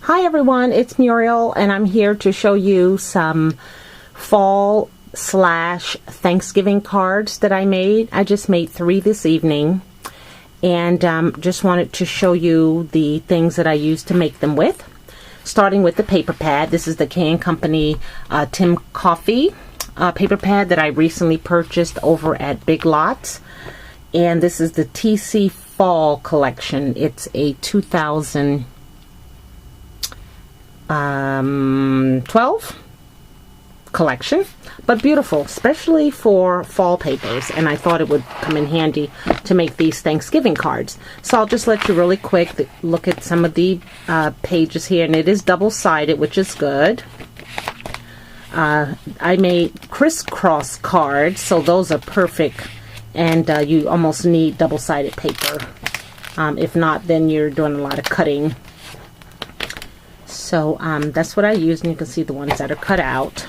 Hi everyone, it's Muriel and I'm here to show you some fall / Thanksgiving cards that I made. I just made 3 this evening and just wanted to show you the things that I used to make them with. Starting with the paper pad. This is the K&Company Tim Coffee paper pad that I recently purchased over at Big Lots. And this is the TC Fall Collection. It's a 2012 collection, but beautiful, especially for fall papers, and I thought it would come in handy to make these Thanksgiving cards. So I'll just let you really quick look at some of the pages here, and it is double-sided, which is good. I made crisscross cards, so those are perfect, and you almost need double-sided paper. If not, then you're doing a lot of cutting. So that's what I used, and you can see the ones that are cut out.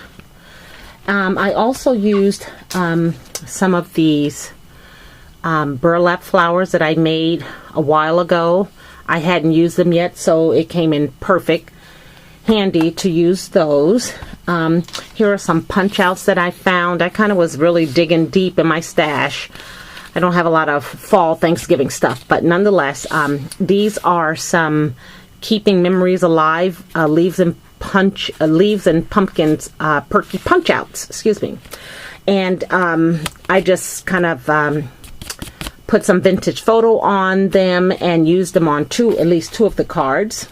I also used some of these burlap flowers that I made a while ago. I hadn't used them yet, so it came in perfect handy to use those. Here are some punch outs that I found. I kind of was really digging deep in my stash. I don't have a lot of fall Thanksgiving stuff, but nonetheless, these are some Keeping Memories Alive leaves and pumpkins perky punch outs, excuse me. And I just kind of put some vintage photo on them and used them on at least two of the cards.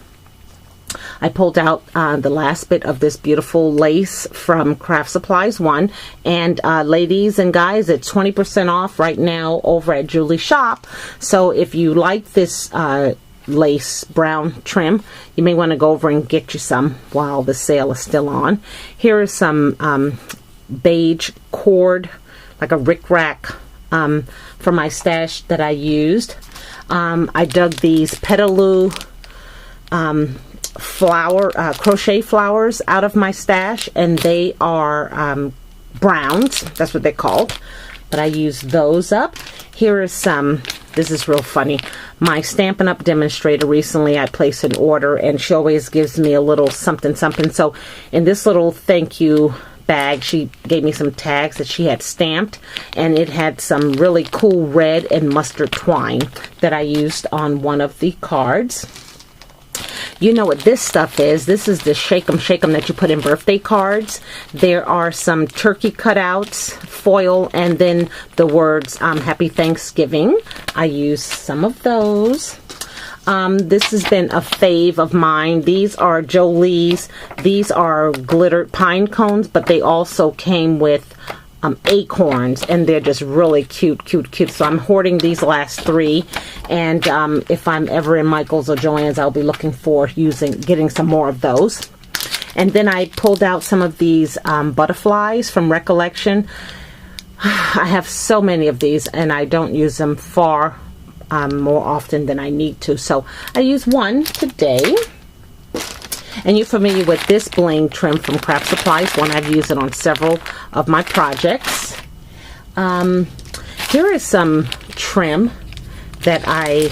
I pulled out the last bit of this beautiful lace from Craft Supplies 1, and ladies and guys, it's 20% off right now over at Julie's shop. So if you like this lace brown trim, you may want to go over and get you some while the sale is still on. Here is some beige cord, like a rickrack for my stash that I used. I dug these Petaloo crochet flowers out of my stash, and they are browns, that's what they're called, but I used those up. Here is some, this is real funny, my Stampin' Up! Demonstrator. Recently I placed an order, and she always gives me a little something something. So in this little thank you bag, she gave me some tags that she had stamped, and it had some really cool red and mustard twine that I used on one of the cards. You know what this stuff is. This is the shake 'em that you put in birthday cards. There are some turkey cutouts, foil, and then the words Happy Thanksgiving. I used some of those. This has been a fave of mine. These are Jolie's. These are glittered pine cones, but they also came with acorns, and they're just really cute. So I'm hoarding these last 3, and if I'm ever in Michael's or Joann's, I'll be looking for getting some more of those. And then I pulled out some of these butterflies from Recollection. I have so many of these, and I don't use them far more often than I need to, so I use one today. And you're familiar with this bling trim from Craft Supplies 1. I've used it on several of my projects. Here is some trim that I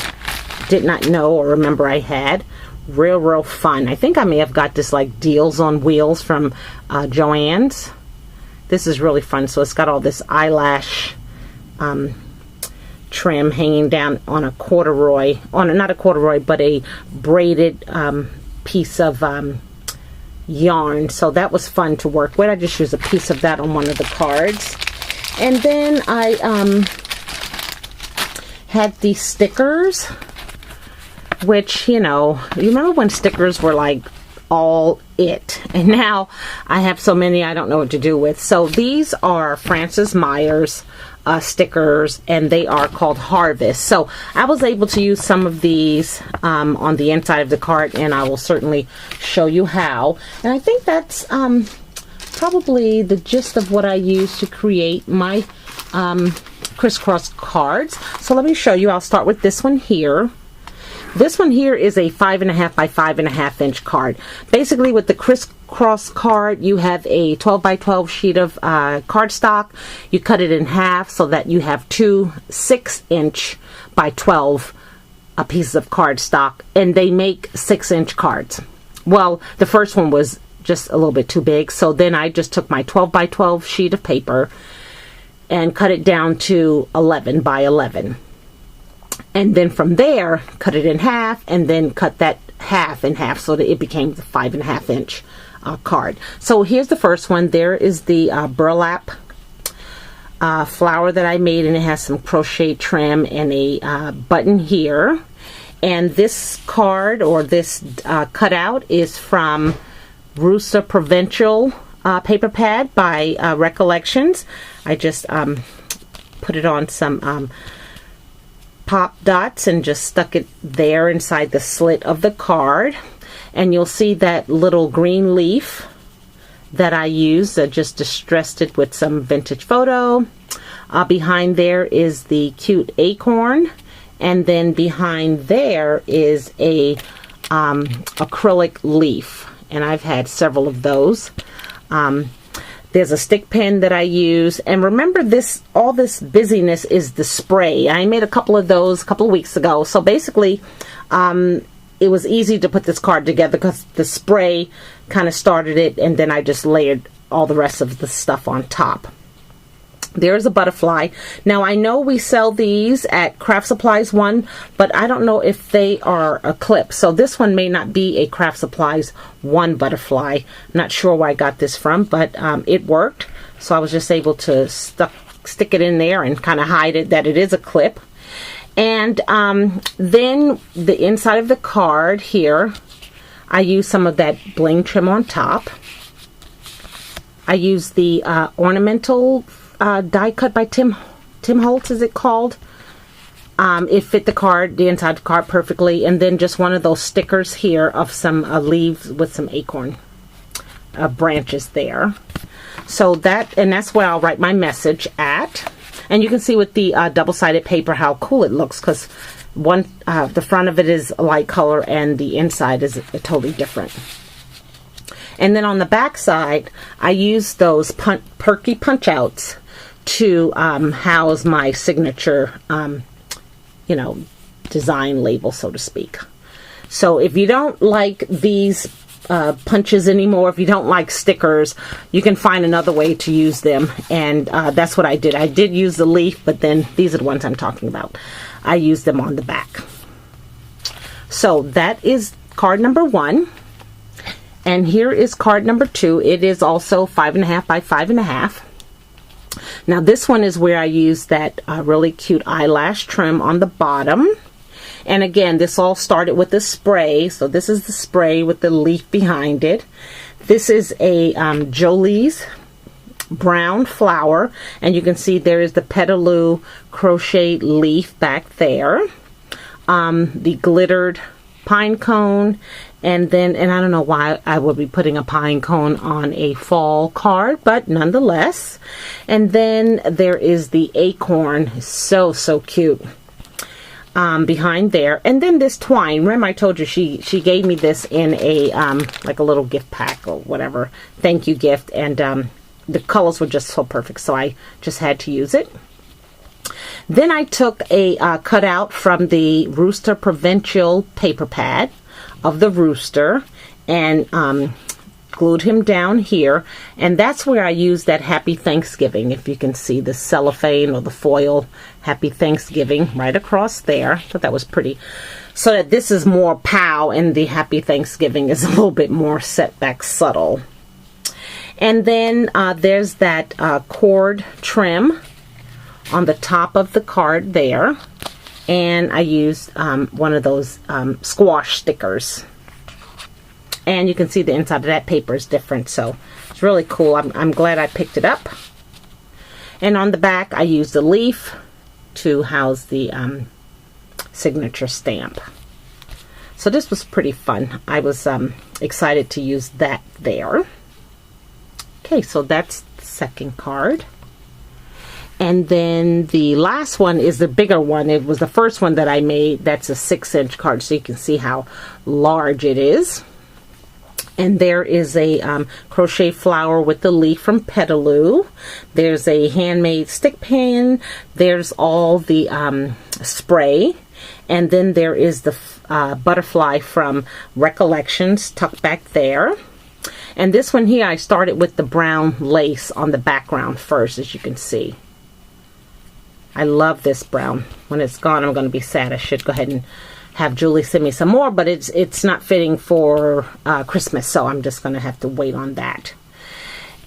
did not know or remember I had. Real fun. I think I may have got this like Deals on Wheels from Joann's. This is really fun. So it's got all this eyelash trim hanging down on a corduroy, not a corduroy, but a braided piece of yarn. So that was fun to work with. I just used a piece of that on one of the cards. And then I had these stickers, which, you know, you remember when stickers were like all it, and now I have so many I don't know what to do with. So these are Francis Myers stickers, and they are called Harvest. So I was able to use some of these on the inside of the card, and I will certainly show you how. And I think that's probably the gist of what I used to create my crisscross cards. So let me show you. I'll start with this one here. This one here is a 5.5 by 5.5 inch card. Basically, with the crisscross card, you have a 12 by 12 sheet of cardstock. You cut it in half so that you have 2 6-inch by 12 pieces of cardstock, and they make 6-inch cards. well, the first one was just a little bit too big, so then I just took my 12 by 12 sheet of paper and cut it down to 11 by 11. And then from there, cut it in half, and then cut that half in half so that it became the 5.5 inch card. So here's the first one. There is the burlap flower that I made, and it has some crochet trim and a button here. And this card, or this cutout, is from Rooster Provincial paper pad by Recollections. I just put it on some pop dots and just stuck it there inside the slit of the card. And you'll see that little green leaf that I used. I just distressed it with some vintage photo. Behind there is the cute acorn, and then behind there is a acrylic leaf, and I've had several of those. There's a stick pin that I use, and remember, this all this busyness is the spray. I made a couple of those a couple of weeks ago, so basically it was easy to put this card together because the spray kind of started it, and then I just layered all the rest of the stuff on top. There's a butterfly. Now, I know we sell these at Craft Supplies One, but I don't know if they are a clip. So this one may not be a Craft Supplies One butterfly. I'm not sure where I got this from, but it worked. So I was just able to stick it in there and kind of hide it that it is a clip. And then the inside of the card here, I use some of that bling trim on top. I use the ornamental die cut by Tim Holtz, is it called? It fit the card, the inside of the card, perfectly. And then just one of those stickers here of some leaves with some acorn branches there. So that's where I'll write my message at. And you can see with the double-sided paper how cool it looks, because the front of it is a light color and the inside is totally different. And then on the back side, I use those perky punch outs to house my signature, design label, so to speak. So if you don't like these punches anymore, if you don't like stickers, you can find another way to use them. And that's what I did. I did use the leaf, but then these are the ones I'm talking about. I used them on the back. So that is card number 1. And here is card number 2. It is also 5.5 by 5.5. Now this one is where I use that really cute eyelash trim on the bottom. And again, this all started with the spray. So this is the spray with the leaf behind it. This is a Jolie's brown flower. And you can see there is the petaloo crochet leaf back there. The glittered pine cone. And I don't know why I would be putting a pine cone on a fall card, but nonetheless. And then there is the acorn, so cute, behind there. And then this twine. Remember I told you she gave me this in a like a little gift pack or whatever, thank you gift, and the colors were just so perfect, so I just had to use it. Then I took a cutout from the Rooster Provincial paper pad of the rooster and glued him down here, and that's where I use that Happy Thanksgiving. If you can see the cellophane or the foil Happy Thanksgiving right across there. I thought that was pretty, so that this is more pow and the Happy Thanksgiving is a little bit more set back subtle. And then there's that cord trim on the top of the card there. And I used one of those squash stickers. And you can see the inside of that paper is different, so it's really cool. I'm glad I picked it up. And on the back, I used a leaf to house the signature stamp. So this was pretty fun. I was excited to use that there. Okay, so that's the second card. And then the last one is the bigger one. It was the first one that I made. That's a 6-inch card, so you can see how large it is. And there is a crochet flower with the leaf from Petaloo. There's a handmade stick pin. There's all the spray. And then there is the butterfly from Recollections tucked back there. And this one here, I started with the brown lace on the background first, as you can see. I love this brown. When it's gone, I'm going to be sad. I should go ahead and have Julie send me some more, but it's not fitting for Christmas, so I'm just going to have to wait on that.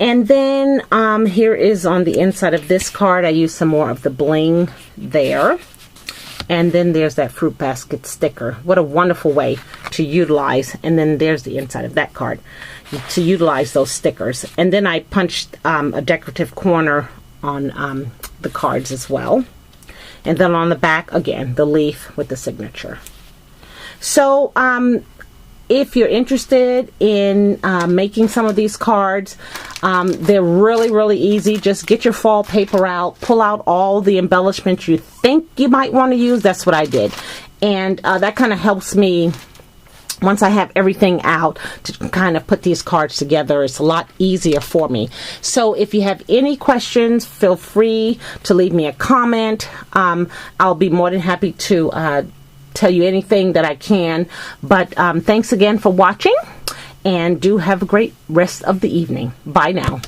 And then here is on the inside of this card, I used some more of the bling there. And then there's that fruit basket sticker. What a wonderful way to utilize. And then there's the inside of that card to utilize those stickers. And then I punched a decorative corner on the cards as well. And then on the back, again, the leaf with the signature. So if you're interested in making some of these cards, they're really, really easy. Just get your fall paper out, pull out all the embellishments you think you might want to use. That's what I did. And that kind of helps me, once I have everything out, to kind of put these cards together. It's a lot easier for me. So if you have any questions, feel free to leave me a comment. I'll be more than happy to tell you anything that I can. But thanks again for watching, and do have a great rest of the evening. Bye now.